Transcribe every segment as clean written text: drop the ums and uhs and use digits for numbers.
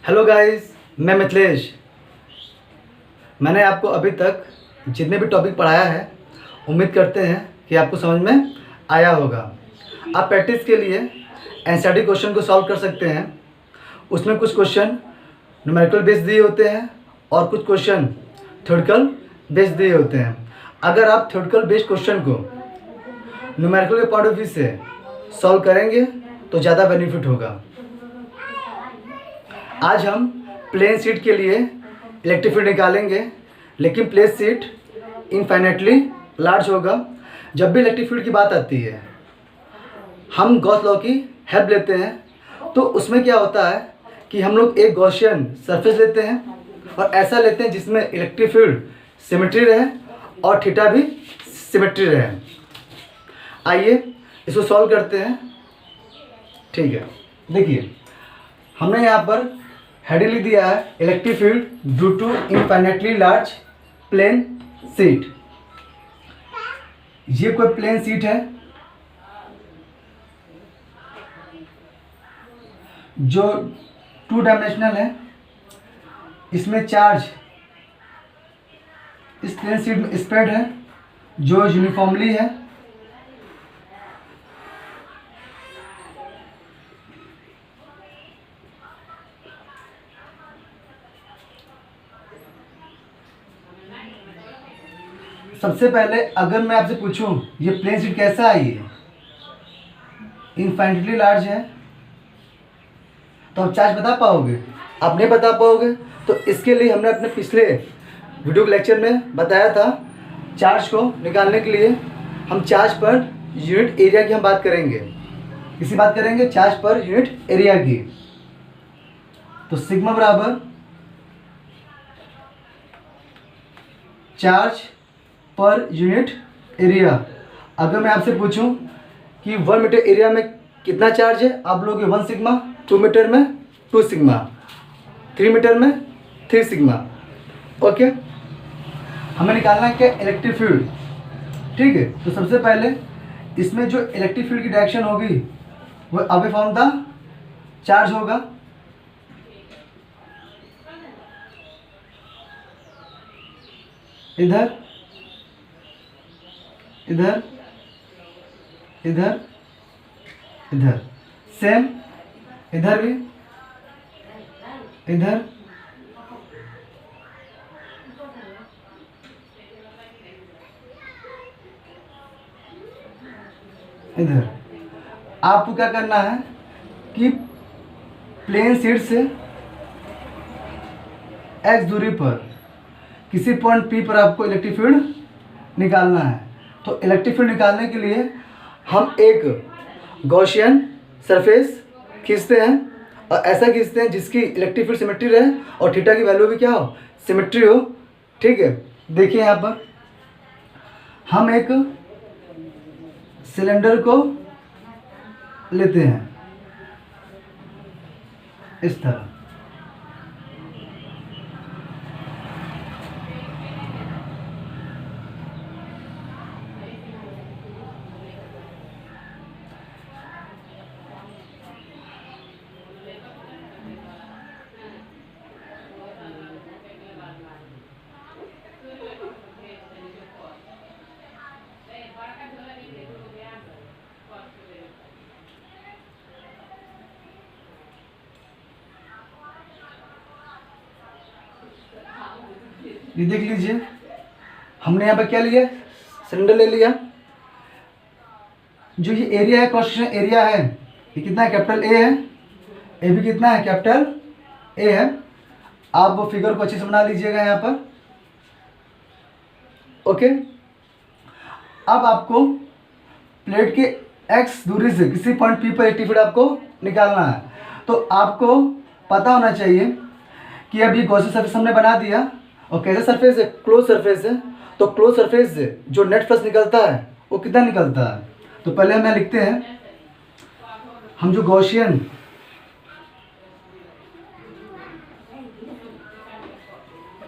Hello guys, मैं मिथिलेश। मैंने आपको अभी तक जितने भी टॉपिक पढ़ाया है उम्मीद करते हैं कि आपको समझ में आया होगा। आप प्रैक्टिस के लिए एनसीईआरटी क्वेश्चन को सॉल्व कर सकते हैं। उसमें कुछ क्वेश्चन न्यूमेरिकल बेस दिए होते हैं और कुछ क्वेश्चन थ्योरेटिकल बेस दिए होते हैं। अगर आप थ्योरेटिकल बेस्ड क्वेश्चन को न्यूमेरिकल के पॉइंट ऑफ व्यू से सॉल्व करेंगे तो ज़्यादा बेनिफिट होगा। आज हम प्लेन सीट के लिए इलेक्ट्रिक फील्ड निकालेंगे, लेकिन प्लेन सीट इनफाइनाइटली लार्ज होगा। जब भी इलेक्ट्रिक फील्ड की बात आती है हम गॉस लॉ की हेल्प लेते हैं। तो उसमें क्या होता है कि हम लोग एक गॉसियन सरफेस लेते हैं और ऐसा लेते हैं जिसमें इलेक्ट्रिक फील्ड सिमेट्री रहे और थीटा भी सिमेट्री रहे। आइए इसको सॉल्व करते हैं। ठीक है, देखिए हमने यहाँ पर हेडिंग लिख दिया है electric field due to infinitely large plane sheet. ये कोई प्लेन सीट है जो 2 डायमेंशनल है। इसमें चार्ज इस प्लेन सीट में स्प्रेड है जो यूनिफॉर्मली है। सबसे पहले अगर मैं आपसे पूछूं ये प्लेन सीट कैसा है, ये इनफाइनाइटली लार्ज है, तो आप चार्ज बता पाओगे? आप नहीं बता पाओगे। तो इसके लिए हमने अपने पिछले वीडियो लेक्चर में बताया था, चार्ज को निकालने के लिए हम चार्ज पर यूनिट एरिया की हम बात करेंगे। किसी बात करेंगे चार्ज पर यूनिट एरिया की। तो सिग्मा बराबर चार्ज पर यूनिट एरिया। अगर मैं आपसे पूछूं कि 1 मीटर एरिया में कितना चार्ज है, आप लोग 1 सिग्मा, 2 मीटर में 2 सिग्मा, 3 मीटर में 3 सिग्मा। ओके, हमें निकालना है क्या? Electric field. ठीक है, तो सबसे पहले इसमें जो इलेक्ट्रिक फील्ड की डायरेक्शन होगी वो अवे फ्रॉम द चार्ज होगा। इधर इधर इधर इधर, सेम इधर भी, इधर इधर। आपको क्या करना है कि प्लेन सीट से x दूरी पर किसी पॉइंट P पर आपको इलेक्ट्रिक फील्ड निकालना है। तो इलेक्ट्रिक फील्ड निकालने के लिए हम एक गॉसियन सरफेस खींचते हैं और ऐसा खींचते हैं जिसकी इलेक्ट्रिक फील्ड सिमेट्री रहे और थीटा की वैल्यू भी क्या हो? सिमेट्री हो। ठीक है, देखिए यहाँ पर हम एक सिलेंडर को लेते हैं इस तरह। ये देख लीजिए, हमने यहाँ पर क्या लिया? सिलेंडर ले लिया। जो ये एरिया है, क्रॉस सेक्शन एरिया है, ये कितना है? कैपिटल ए है। ए भी कितना है? कैपिटल ए है। आप वो फिगर को अच्छे से बना लीजिएगा यहाँ पर। ओके, अब आपको प्लेट के x दूरी से किसी पॉइंट P पर इलेक्ट्रिक फील्ड आपको निकालना है। तो आपको पता होना चाहिए कि अब ये गॉसियन सरफेस हमने बना दिया और कैसा सरफेस है? क्लोज सरफेस है। तो क्लोज सरफेस से जो नेट फ्लक्स निकलता है वो कितना निकलता है? तो पहले हम यहाँ लिखते हैं, हम जो गॉसियन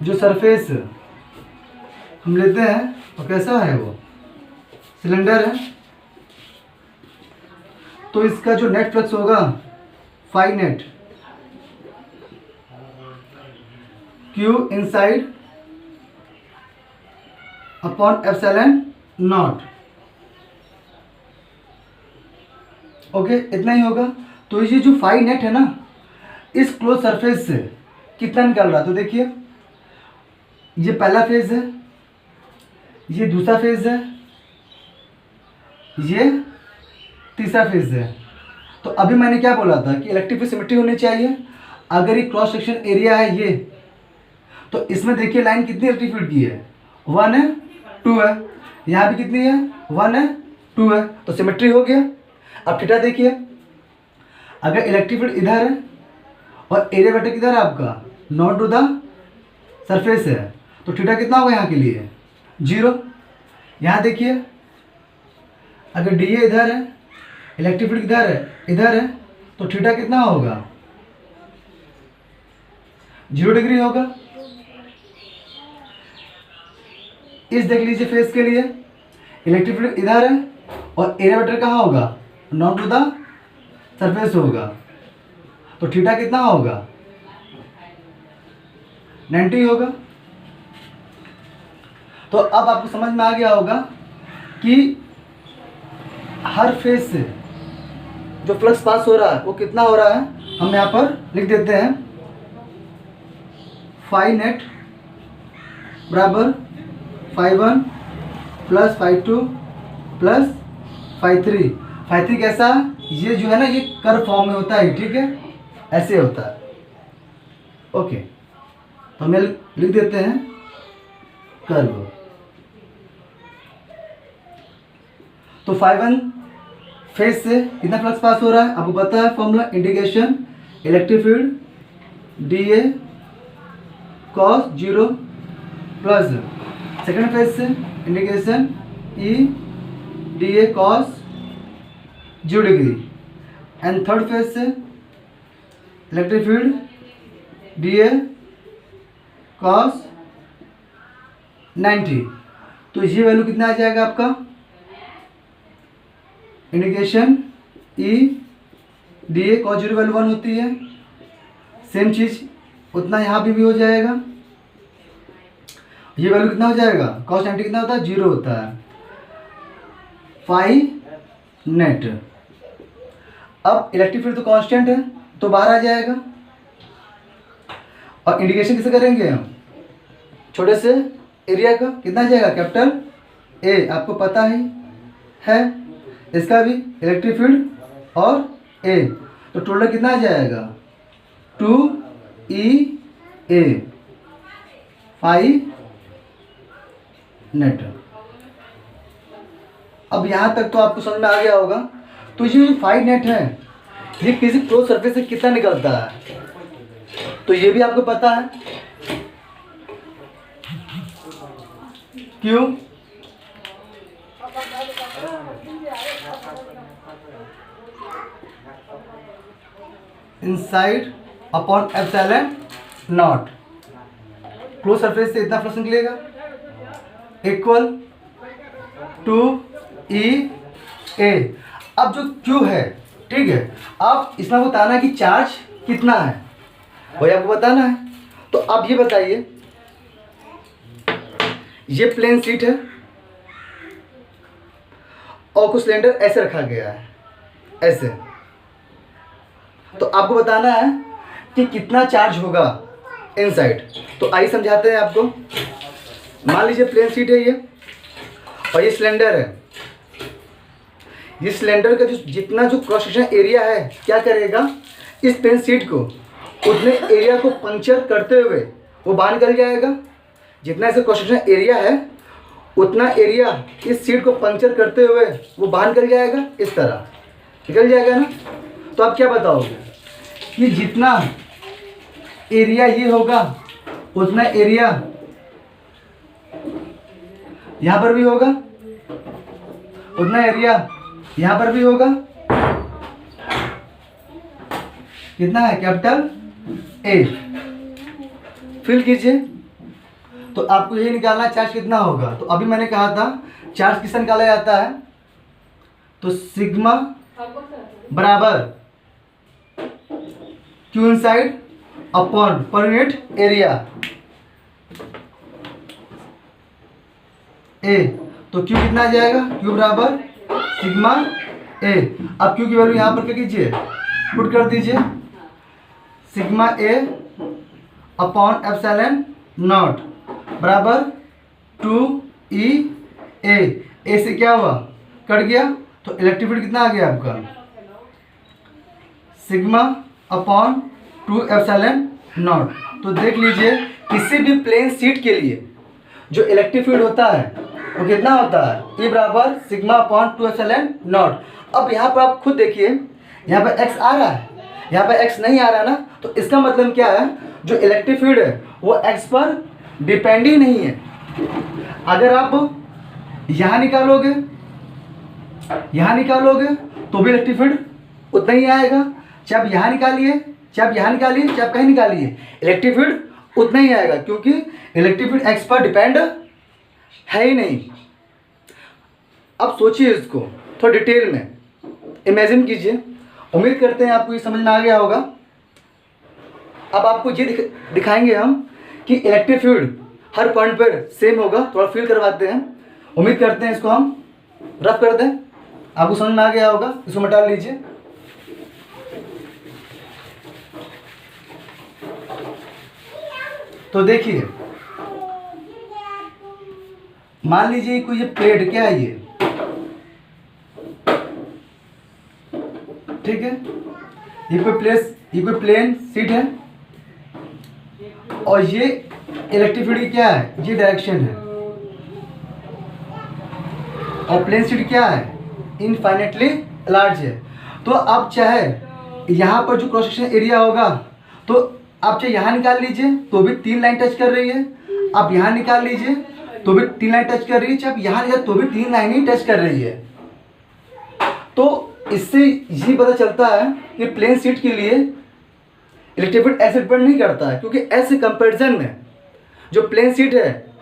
जो सरफेस हम लेते हैं वो कैसा है? वो सिलेंडर है। तो इसका जो नेट फ्लक्स होगा phi net q inside upon epsilon nought. Okay, इतना ही होगा। तो ये जो फाई नेट है ना, इस क्लोज सरफेस से कितना निकल रहा है, तो देखिए ये पहला फेज है, ये दूसरा फेज है, ये तीसरा फेज है। तो अभी मैंने क्या बोला था कि इलेक्ट्रिक फील्ड सिमेट्री होनी चाहिए। अगर ये क्रॉस सेक्शन एरिया है ये, तो इसमें देखिए लाइन कितनी इलेक्ट्रिक फील्ड की है, 1 है 2 है, यहाँ भी कितनी है 1 है 2 है, तो सिमेट्री हो गया। अब थीटा देखिए, अगर इलेक्ट्रिक फील्ड इधर है और एरिया वेक्टर किधर है आपका, नॉट टू द सरफेस है, तो थीटा कितना होगा यहाँ के लिए 0। यहाँ देखिए अगर डी ए इधर है, इलेक्ट्रिक फील्ड इधर है, तो थीटा कितना होगा 0 डिग्री होगा। इस देख लीजिए फेस के लिए इलेक्ट्रिक फील्ड इधर है और एरिया वेक्टर कहाँ होगा, नॉट टू द सरफेस होगा, तो थीटा कितना होगा 90 होगा। तो अब आपको समझ में आ गया होगा कि हर फेज से जो फ्लक्स पास हो रहा है वो कितना हो रहा है। हम यहाँ पर लिख देते हैं फाई नेट बराबर phi 1 plus phi 2 plus phi 3। Phi 3 कैसा, ये जो है ना ये कर्व फॉर्म में होता है, ठीक है, ऐसे होता है। ओके, तो हमें लिख देते हैं कर्व। तो फाई 1 फेज से कितना फ्लक्स पास हो रहा है आपको पता है, formula integration electric field D A cos 0 plus second phase से integration E D A cos 0 degree, and third phase से electric field D A cos 90। तो ये वैल्यू कितना आ जाएगा आपका, integration E D A cos 0 value 1 होती है, सेम चीज़ उतना यहाँ भी हो जाएगा। ये वैल्यू कितना हो जाएगा, कॉस 90 कितना होता है 0 होता है, फाई नेट। अब इलेक्ट्रिक फील्ड तो कांस्टेंट है तो बाहर आ जाएगा, और इंटीग्रेशन किसे करेंगे हम, छोटे से एरिया का कितना आ जाएगा, कैपिटल ए आपको पता ही है, इसका भी इलेक्ट्रिक फील्ड और ए, तो टोटल कितना आ जाएगा 2 ई ए फाई नेट। अब यहाँ तक तो आपको समझ में आ गया होगा। तो ये जो फाई नेट है ये किसी क्लोज सरफेस से कितना निकलता है, तो ये भी आपको पता है, क्यों, inside upon epsilon not, close surface से इतना फ्लक्स निकलेगा इक्वल टू ई ए। अब जो क्यू है, ठीक है, अब इसमें बताना है कि चार्ज कितना है, वही आपको बताना है। तो अब ये बताइए, ये प्लेन शीट है और कुछ सिलेंडर ऐसे रखा गया है, ऐसे, तो आपको बताना है कि कितना चार्ज होगा इनसाइड। तो आइए समझाते हैं आपको। मान लीजिए प्लेन शीट है ये, और ये सिलेंडर है। ये सिलेंडर का जो जितना जो क्रॉस सेक्शन एरिया है क्या करेगा, इस प्लेन शीट को उतने एरिया को पंक्चर करते हुए वो बाहर निकल जाएगा। जितना इसका क्रॉस सेक्शन एरिया है उतना एरिया इस शीट को पंक्चर करते हुए वो बाहर निकल जाएगा, इस तरह निकल जाएगा ना। तो आप क्या बताओगे कि जितना एरिया ये होगा उतना एरिया यहाँ पर भी होगा, उतना एरिया यहाँ पर भी होगा, कितना है कैपिटल ए। फिल कीजिए, तो आपको ये निकालना चार्ज कितना होगा। तो अभी मैंने कहा था चार्ज किससे निकाला जाता है, तो सिग्मा बराबर क्यू इनसाइड अपॉन पर यूनिट एरिया। ए, तो क्यू कितना आ जाएगा, क्यू बराबर सिग्मा ए। अब क्यू की वैल्यू यहाँ पर क्या कीजिए, पुट कर दीजिए, sigma A upon epsilon not बराबर 2E ए से क्या हुआ, कट गया, तो इलेक्ट्रिक फील्ड कितना आ गया आपका, सिग्मा अपॉन 2 एप्सिलॉन नॉट। तो देख लीजिए किसी भी प्लेन शीट के लिए जो इलेक्ट्रिक फील्ड होता है वो कितना होता है, E बराबर सिग्मा अपॉन 2 एप्सिलॉन नॉट। अब यहाँ पर आप खुद देखिए, यहाँ पर x आ रहा है, यहाँ पर x नहीं आ रहा ना, तो इसका मतलब क्या है, जो इलेक्ट्रिक फील्ड है वो x पर डिपेंड ही नहीं है। अगर आप यहाँ निकालोगे तो भी इलेक्ट्रिक फील्ड उतना ही आएगा, चाहे आप यहाँ निकालिए, चाहे आप यहाँ निकालिए, चाहे आप कहीं निकालिए, इलेक्ट्रिक फील्ड उतना ही आएगा, क्योंकि इलेक्ट्रिक फील्ड x पर डिपेंड है ही नहीं। अब सोचिए इसको थोड़ा डिटेल में इमेजिन कीजिए। उम्मीद करते हैं आपको ये समझ में आ गया होगा। अब आपको ये दिखाएंगे हम कि इलेक्ट्रिक फील्ड हर पॉइंट पर सेम होगा। थोड़ा फील करवाते हैं, उम्मीद करते हैं इसको हम रफ कर दें। आपको समझ में आ गया होगा, इसको मिटा लीजिए। तो देखिए, मान लीजिए कोई ये प्लेट, क्या है ये, ठीक है, ये कोई प्लेन शीट है और ये इलेक्ट्रिक फील्ड की क्या है, ये डायरेक्शन है, और प्लेन शीट क्या है, इनफाइनेटली लार्ज है। तो आप चाहे यहाँ पर जो क्रॉस सेक्शन एरिया होगा, तो आप चाहे यहाँ निकाल लीजिए तो भी 3 लाइन टच कर रही है, आप यहाँ निकाल लीजिए तो भी 3 लाइन टच कर रही है, चाहे आप यहाँ निकाल तो भी 3 लाइन ही टच कर रही है। तो इससे ये पता चलता है कि प्लेन शीट के लिए इलेक्ट्रिक फील्ड ऐसे डिपेंड नहीं करता है, क्योंकि ऐसे कंपैरिजन में जो प्लेन शीट है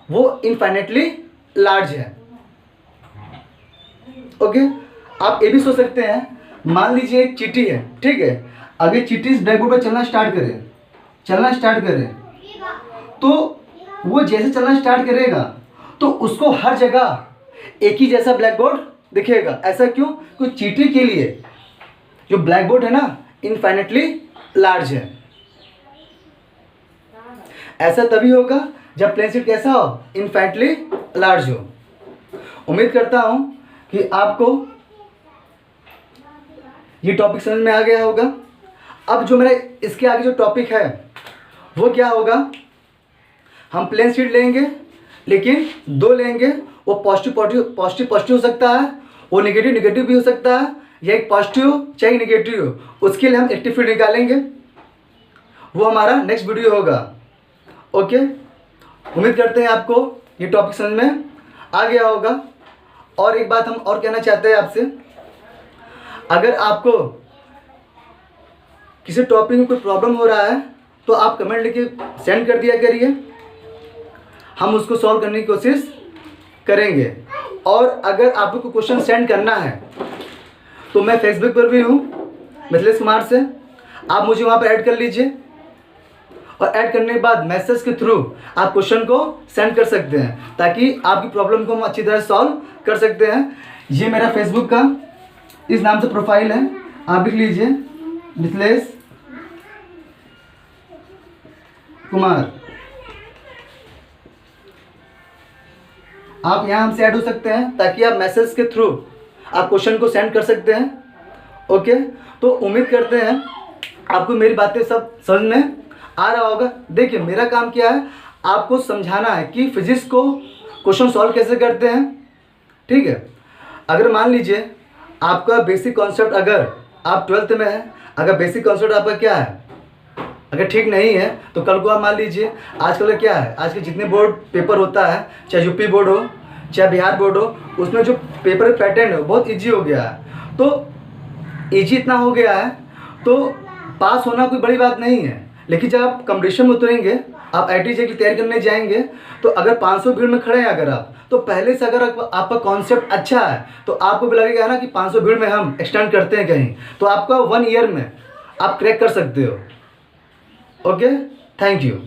वो इनफाइनेटली लार्ज है। ओके, आप ये भी सोच सकते हैं, मान लीजिए एक चींटी है, ठीक है, अगर चींटी इस ब्लैक बोर्ड पर चलना स्टार्ट करे तो वो जैसे चलना स्टार्ट करेगा तो उसको हर जगह एक ही जैसा ब्लैक बोर्ड दिखेगा। ऐसा क्यों? क्योंकि चींटी के लिए जो ब्लैक बोर्ड है ना, इनफाइनेटली लार्ज है। ऐसा तभी होगा जब प्लेन शीट कैसा हो, इनफाइनेटली लार्ज हो। उम्मीद करता हूं कि आपको ये टॉपिक समझ में आ गया होगा। अब जो मेरा इसके आगे जो टॉपिक है वो क्या होगा, हम प्लेन शीट लेंगे, लेकिन 2 लेंगे। वो पॉजिटिव हो सकता है, वो नेगेटिव भी हो सकता है, या एक पॉजिटिव चाहे नेगेटिव हो। उसके लिए हम इलेक्ट्रिक फील्ड निकालेंगे, वो हमारा नेक्स्ट वीडियो होगा। ओके, उम्मीद करते हैं आपको ये टॉपिक समझ में आ गया होगा। और एक बात हम और कहना चाहते हैं आपसे, अगर आपको किसी टॉपिक में कोई प्रॉब्लम हो रहा है तो आप कमेंट लिख के सेंड कर दिया करिए, हम उसको सॉल्व करने की कोशिश करेंगे। और अगर आपको कोई क्वेश्चन सेंड करना है तो मैं फेसबुक पर भी हूँ, मिथिलेश कुमार से, आप मुझे वहाँ पर ऐड कर लीजिए, और ऐड करने के बाद मैसेज के थ्रू आप क्वेश्चन को सेंड कर सकते हैं, ताकि आपकी प्रॉब्लम को हम अच्छी तरह सॉल्व कर सकते हैं। ये मेरा फेसबुक का इस नाम से प्रोफाइल है, आप लिख लीजिए मिथिलेश कुमार। आप यहाँ हमसे ऐड हो सकते हैं, ताकि आप मैसेज के थ्रू आप क्वेश्चन को सेंड कर सकते हैं। ओके, तो उम्मीद करते हैं आपको मेरी बातें सब समझ में आ रहा होगा। देखिए, मेरा काम क्या है, आपको समझाना है कि फिजिक्स को क्वेश्चन सॉल्व कैसे करते हैं। ठीक है, अगर मान लीजिए आपका बेसिक कॉन्सेप्ट, अगर आप 12th में हैं, अगर बेसिक कॉन्सेप्ट आपका क्या है, अगर ठीक नहीं है, तो कल को आप मान लीजिए, आजकल क्या है, आज के जितने बोर्ड पेपर होता है, चाहे यूपी बोर्ड हो चाहे बिहार बोर्ड हो, उसमें जो पेपर पैटर्न है बहुत ईजी हो गया है। तो ईजी इतना हो गया है तो पास होना कोई बड़ी बात नहीं है। लेकिन जब आप कंपटीशन में उतरेंगे, आप IIT की तैयारी करने जाएंगे, तो अगर 500 भीड़ में खड़े हैं अगर आप, तो पहले से अगर आपका कॉन्सेप्ट अच्छा है तो आपको भी लगेगा ना कि 500 भीड़ में हम एक्सटेंड करते हैं कहीं, तो आपका 1 ईयर में आप क्रैक कर सकते हो। Okay, thank you.